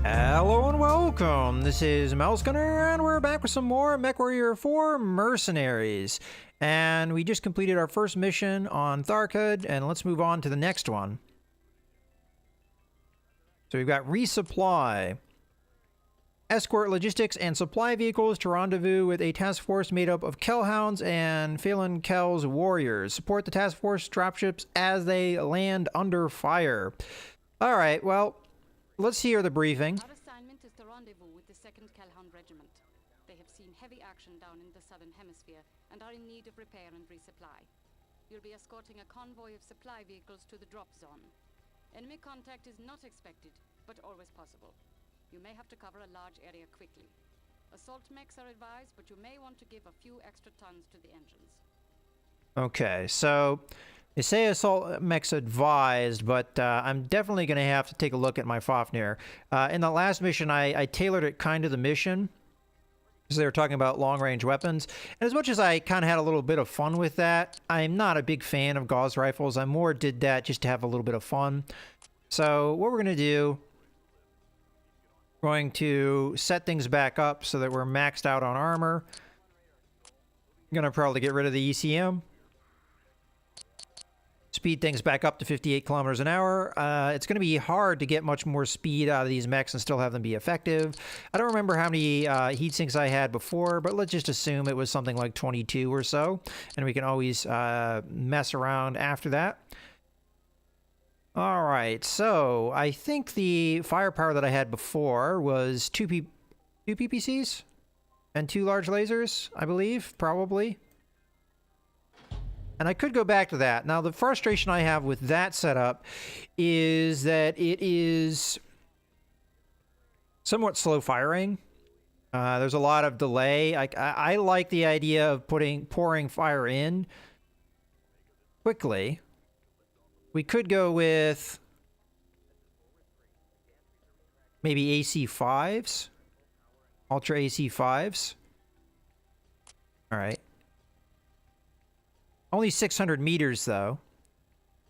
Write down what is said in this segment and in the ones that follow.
Hello and welcome. This is Mouse Gunner, and we're back with some more MechWarrior 4 Mercenaries. And we just completed our first mission on Tharkad, and let's move on to the next one. So we've got resupply. Escort logistics and supply vehicles to rendezvous with a task force made up of Kellhounds and Phelan Kell's warriors. Support the task force dropships as they land under fire. Alright, well, let's hear the briefing. Our assignment is to rendezvous with the 2nd Kellhound Regiment. They have seen heavy action down in the southern hemisphere and are in need of repair and resupply. You'll be escorting a convoy of supply vehicles to the drop zone. Enemy contact is not expected, but always possible. You may have to cover a large area quickly. Assault mechs are advised, but you may want to give a few extra tons to the engines. Okay, so they say assault mechs advised, but I'm definitely going to have to take a look at my Fafnir. In the last mission, I tailored it kind of the mission, because they were talking about long-range weapons. And as much as I kind of had a little bit of fun with that, I'm not a big fan of Gauss rifles. I more did that just to have a little bit of fun. So what we're going to do, we're going to set things back up so that we're maxed out on armor. I'm going to probably get rid of the ECM. Speed things back up to 58 kilometers an hour. It's going to be hard to get much more speed out of these mechs and still have them be effective. I don't remember how many heat sinks I had before, but let's just assume it was something like 22 or so, and we can always mess around after that. All right, so I think the firepower that I had before was two PPCs and 2 large lasers, I believe, probably. And I could go back to that. Now, the frustration I have with that setup is that it is somewhat slow firing. There's a lot of delay. I like the idea of pouring fire in quickly. We could go with maybe AC5s, Ultra AC5s. All right. Only 600 meters, though.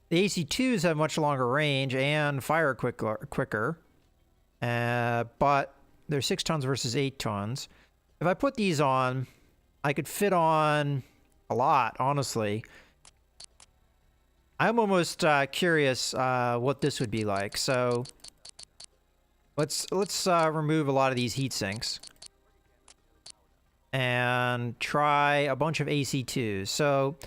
The AC2s have much longer range and fire quicker. But they're 6 tons versus 8 tons. If I put these on, I could fit on a lot, honestly. I'm almost curious what this would be like. So let's remove a lot of these heat sinks and try a bunch of AC2s. So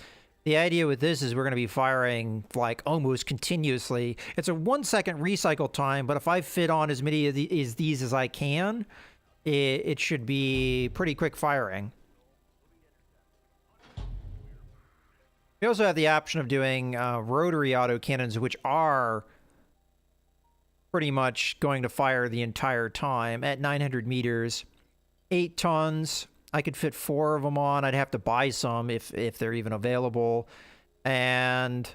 the idea with this is we're going to be firing like almost continuously. It's a 1-second recycle time, but if I fit on as many of these as I can, it should be pretty quick firing. We also have the option of doing rotary autocannons, which are pretty much going to fire the entire time at 900 meters. 8 tons. I could fit 4 of them on. I'd have to buy some if they're even available. And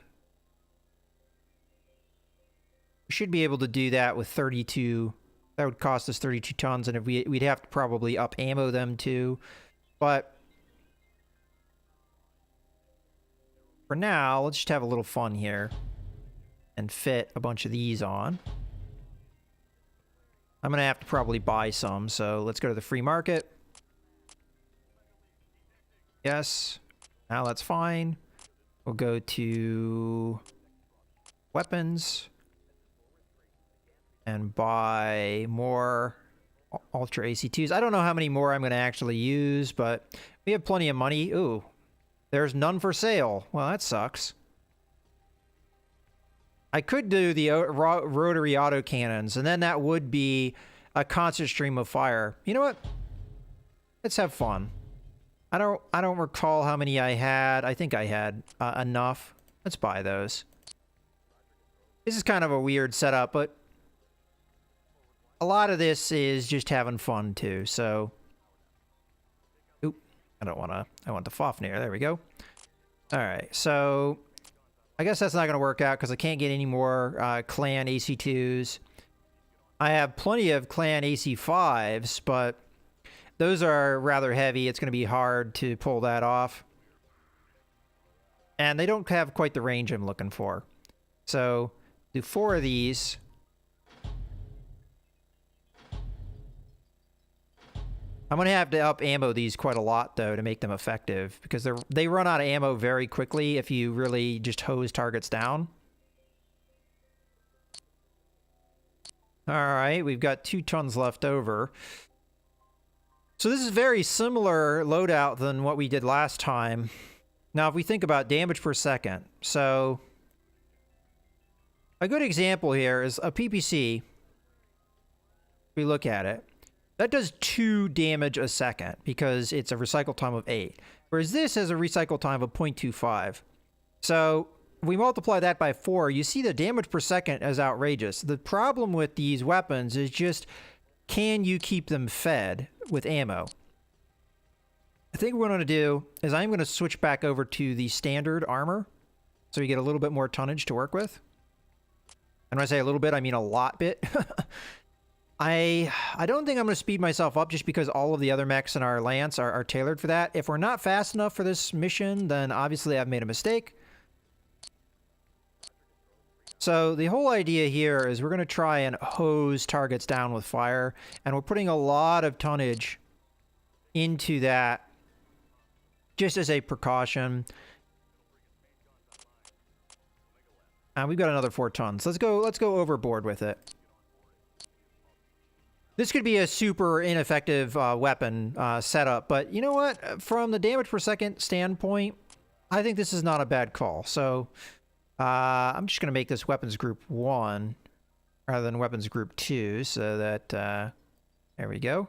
we should be able to do that with 32. That would cost us 32 tons, and if we'd have to probably up ammo them too. But for now, let's just have a little fun here and fit a bunch of these on. I'm going to have to probably buy some, so let's go to the free market. Yes. Now that's fine. We'll go to weapons and buy more Ultra AC2s. I don't know how many more I'm going to actually use, but we have plenty of money. Ooh, there's none for sale. Well, that sucks. I could do the rotary autocannons, and then that would be a constant stream of fire. You know what? Let's have fun. I don't recall how many I had. I think I had enough. Let's buy those. This is kind of a weird setup, but a lot of this is just having fun too. So, oop, I don't want to. I want the Fafnir. There we go. All right, so I guess that's not going to work out because I can't get any more clan AC2s. I have plenty of clan AC5s, but those are rather heavy. It's going to be hard to pull that off. And they don't have quite the range I'm looking for. So, do 4 of these. I'm gonna have to up ammo these quite a lot though to make them effective, because they run out of ammo very quickly if you really just hose targets down. Alright, we've got 2 tons left over. So this is very similar loadout than what we did last time. Now if we think about damage per second, so a good example here is a PPC. We look at it. That does 2 damage a second because it's a recycle time of 8. Whereas this has a recycle time of 0.25. So if we multiply that by 4, you see the damage per second is outrageous. The problem with these weapons is just, can you keep them fed with ammo? I think what we're going to do is I'm going to switch back over to the standard armor so you get a little bit more tonnage to work with. And when I say a little bit, I mean a lot bit. I don't think I'm going to speed myself up just because all of the other mechs in our Lance are tailored for that. If we're not fast enough for this mission, then obviously I've made a mistake. So the whole idea here is we're going to try and hose targets down with fire, and we're putting a lot of tonnage into that just as a precaution. And we've got another 4 tons. Let's go overboard with it. This could be a super ineffective weapon setup, but you know what? From the damage per second standpoint, I think this is not a bad call. So I'm just going to make this weapons group 1 rather than weapons group 2 so that, there we go.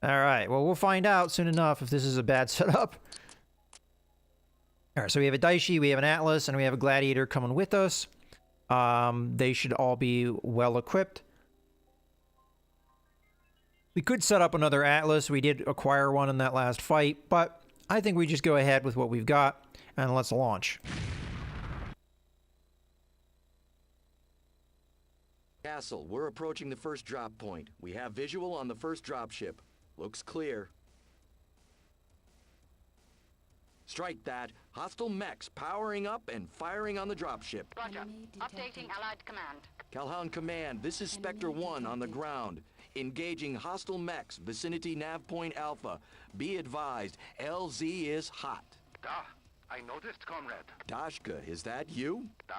All right, well, we'll find out soon enough if this is a bad setup. All right, so we have a Daishi, we have an Atlas, and we have a Gladiator coming with us. They should all be well equipped. We could set up another Atlas. We did acquire one in that last fight, but I think we just go ahead with what we've got and let's launch. Castle, we're approaching the first drop point. We have visual on the first dropship. Looks clear. Strike that. Hostile mechs powering up and firing on the dropship. Roger. Updating Allied Command. Calhoun Command, this is Spectre 1 on the ground. Engaging hostile mechs, vicinity nav point Alpha. Be advised, LZ is hot. Da, I noticed, comrade. Dashka, is that you? Da,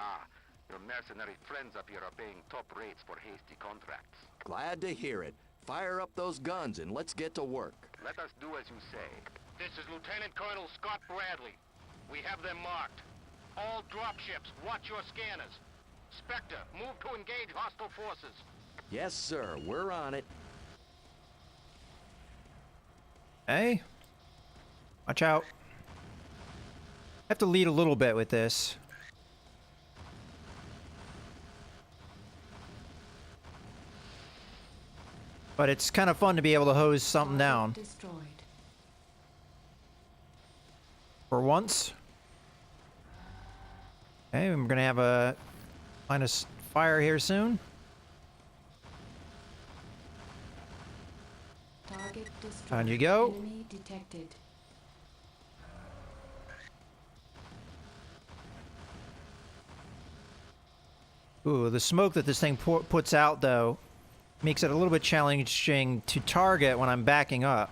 your mercenary friends up here are paying top rates for hasty contracts. Glad to hear it. Fire up those guns and let's get to work. Let us do as you say. This is Lieutenant Colonel Scott Bradley. We have them marked. All dropships, watch your scanners. Spectre, move to engage hostile forces. Yes, sir. We're on it. Hey. Watch out. I have to lead a little bit with this. But it's kind of fun to be able to hose something down. Destroyed. For once. Okay, we're going to have a line of fire here soon. Target destroyed. Down you go. Enemy detected. Ooh, the smoke that this thing puts out, though, makes it a little bit challenging to target when I'm backing up.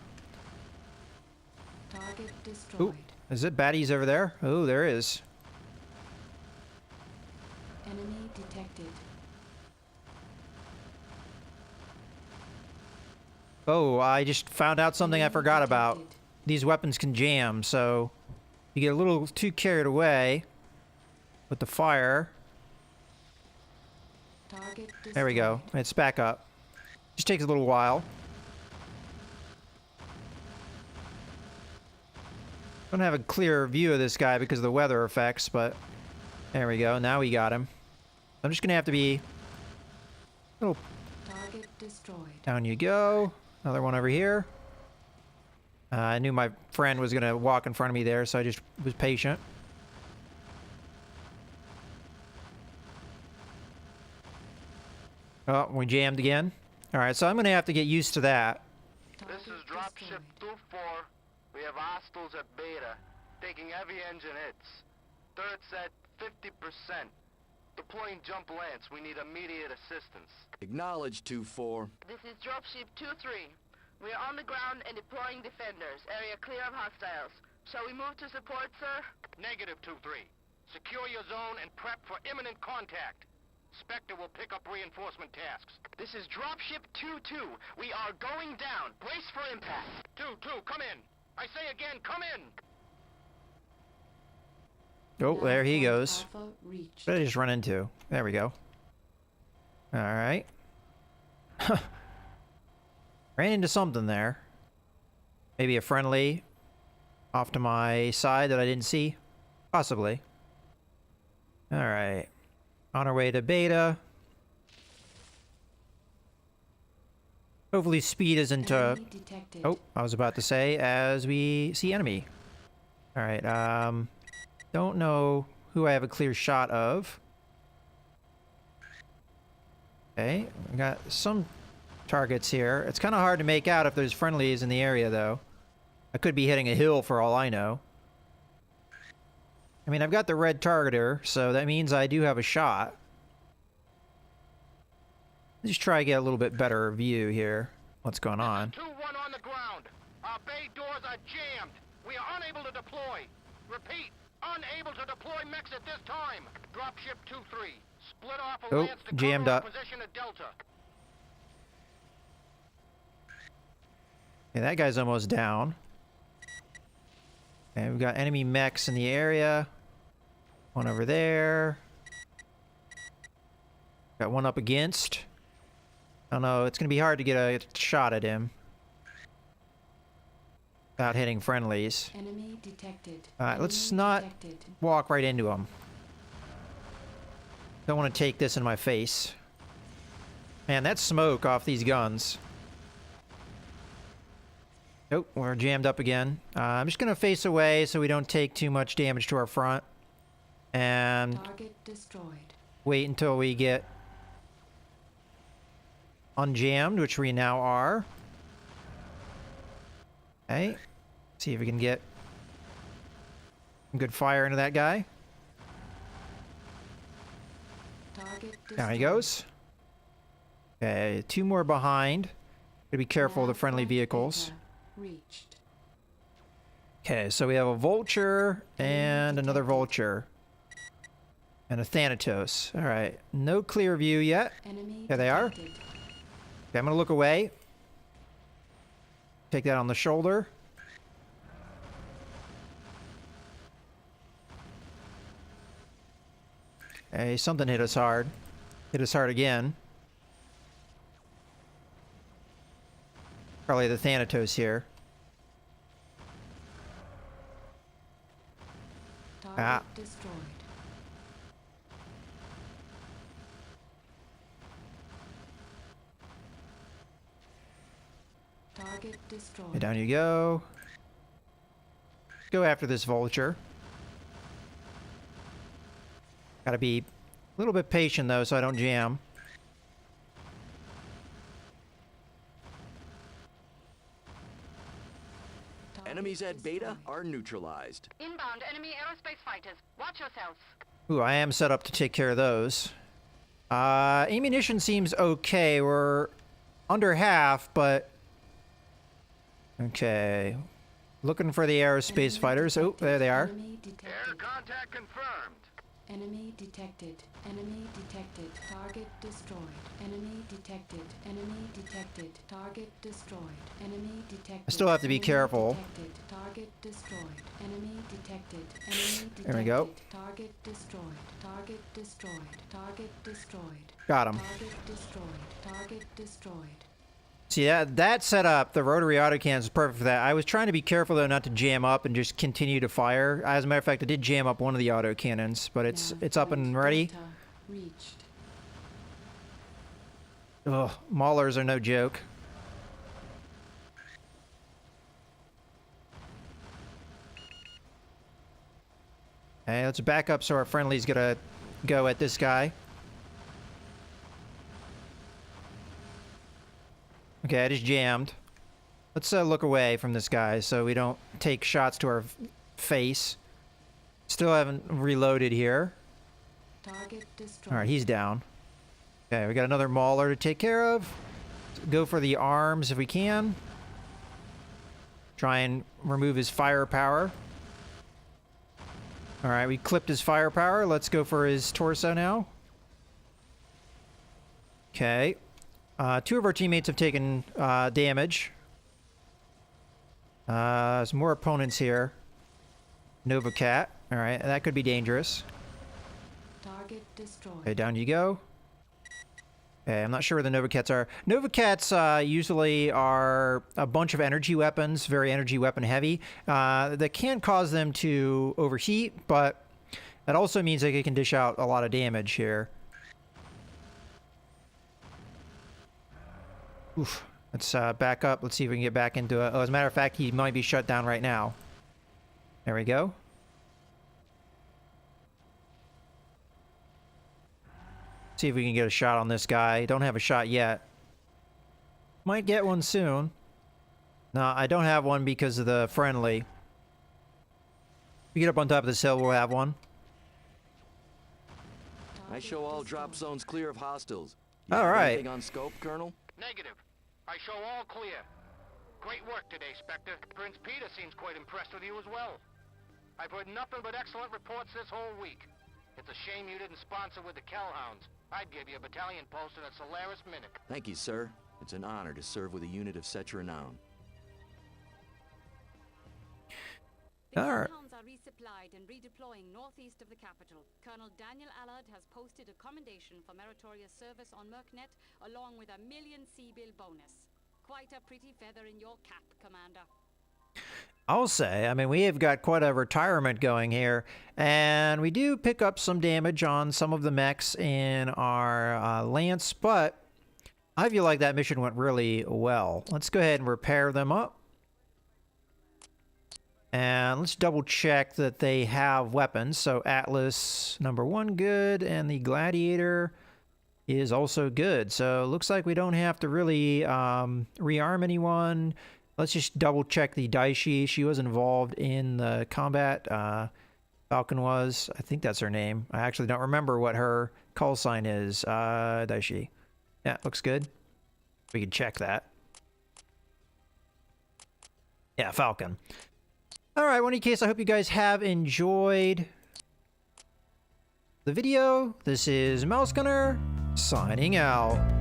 Target destroyed. Ooh, is it baddies over there? Oh, there is. Enemy detected. Oh, I just found out something I forgot about. Detected. These weapons can jam, so you get a little too carried away with the fire. Target destroyed. There we go. It's back up. Just takes a little while. Don't have a clear view of this guy because of the weather effects, but there we go. Now we got him. I'm just gonna have to be a little. Target destroyed. Down you go. Another one over here. I knew my friend was gonna walk in front of me there, so I just was patient. Oh, we jammed again. All right, so I'm gonna have to get used to that. This is dropship 2-4. We have hostiles at Beta, taking heavy engine hits. Turrets at 50%. Deploying jump lance. We need immediate assistance. Acknowledge 2-4. This is dropship 2-3. We are on the ground and deploying defenders. Area clear of hostiles. Shall we move to support, sir? Negative 2-3. Secure your zone and prep for imminent contact. Spectre will pick up reinforcement tasks. This is dropship 2-2. We are going down. Brace for impact. 2-2, come in. I say again, come in. Oh, there he goes. Alpha reached. What did I just run into? There we go. Alright. Ran into something there. Maybe a friendly off to my side that I didn't see? Possibly. Alright. On our way to beta. Hopefully speed isn't, Enemy detected. oh, I was about to say, as we see enemy. Alright, don't know who I have a clear shot of. Okay, we got some targets here. It's kind of hard to make out if there's friendlies in the area, though. I could be hitting a hill for all I know. I mean, I've got the red targeter, so that means I do have a shot. Let's just try to get a little bit better view here. What's going on? 2-1 on the ground. Our bay doors are jammed. We are unable to deploy. Repeat, unable to deploy mechs at this time. Dropship 2-3. Split off a Oh, lance to jammed cover our up. position at Delta. Okay, that guy's almost down. And we've got enemy mechs in the area. One over there. Got one up against. I don't know, it's gonna be hard to get a shot at him without hitting friendlies. Enemy detected. Alright, let's Enemy not detected. walk right into him. Don't want to take this in my face. Man, that smoke off these guns. Oh, we're jammed up again. I'm just gonna face away so we don't take too much damage to our front. And Target destroyed. wait until we get unjammed, which we now are. Okay. See if we can get some good fire into that guy. Target destroyed. There he goes. Okay, two more behind. Gotta be careful of the friendly Nav vehicles. data reached. Okay, so we have a vulture and another vulture. And a Thanatos. Alright, no clear view yet. Enemy There they are. detected. Okay, I'm gonna look away. Take that on the shoulder. Hey, something hit us hard. Hit us hard again. Probably the Thanatos here. Target Ah. destroyed. Target destroyed. Okay, down you go. Go after this vulture. Gotta be a little bit patient though so I don't jam. Target Enemies at beta destroyed. are neutralized. Inbound enemy aerospace fighters. Watch yourselves. Ooh, I am set up to take care of those. Ammunition seems okay. We're under half, but... Okay. Looking for the aerospace Enemy fighters. Oh, there they are. Enemy Air detected. contact confirmed. Enemy detected. Enemy detected. Target destroyed. Enemy detected. Enemy detected. Target destroyed. Enemy detected. I still have to be Enemy careful. Detected. Target destroyed. Enemy detected. Enemy detected. There we go. Target destroyed. Target destroyed. Target destroyed. Got him. Target destroyed. Target destroyed. See, that setup, the rotary autocannons is perfect for that. I was trying to be careful, though, not to jam up and just continue to fire. As a matter of fact, I did jam up one of the autocannons, but it's up and ready. Delta reached. Ugh, maulers are no joke. Okay, let's back up so our friendly's gonna go at this guy. Okay, I just jammed. Let's look away from this guy so we don't take shots to our face. Still haven't reloaded here. Target destroyed. All right, he's down. Okay, we got another mauler to take care of. Go for the arms if we can. Try and remove his firepower. All right, we clipped his firepower. Let's go for his torso now. Okay. 2 of our teammates have taken damage. There's more opponents here. Nova Cat. All right, that could be dangerous. Target destroyed. Okay, down you go. Okay, I'm not sure where the Nova Cats are. Nova Cats usually are a bunch of energy weapons, very energy weapon heavy. That can cause them to overheat, but that also means they can dish out a lot of damage here. Oof. Let's back up. Let's see if we can get back into it. Oh, as a matter of fact, he might be shut down right now. There we go. See if we can get a shot on this guy. Don't have a shot yet. Might get one soon. No, I don't have one because of the friendly. If we get up on top of this hill, we'll have one. I show all drop zones clear of hostiles. All have right. anything on scope, Colonel? Negative. I show all clear. Great work today, Spectre. Prince Peter seems quite impressed with you as well. I've heard nothing but excellent reports this whole week. It's a shame you didn't sponsor with the Kellhounds. I'd give you a battalion posted at Solaris Minute. Thank you, sir. It's an honor to serve with a unit of such renown. The All right. Kellhounds are resupplied and redeploying northeast of the capital. Colonel Daniel Allard has posted a commendation for meritorious service on Mercnet, along with a $1 million C-bill bonus. Quite a pretty feather in your cap, Commander. I'll say, I mean, we have got quite a retirement going here, and we do pick up some damage on some of the mechs in our Lance, but I feel like that mission went really well. Let's go ahead and repair them up. And let's double check that they have weapons. So Atlas #1 good, and the Gladiator is also good. So it looks like we don't have to really rearm anyone. Let's just double check the Daishi. She was involved in the combat. Falcon was. I think that's her name. I actually don't remember what her call sign is. Daishi. Yeah, looks good. We can check that. Yeah, Falcon. All right, well, in any case, I hope you guys have enjoyed the video. This is Mouse Gunner, signing out.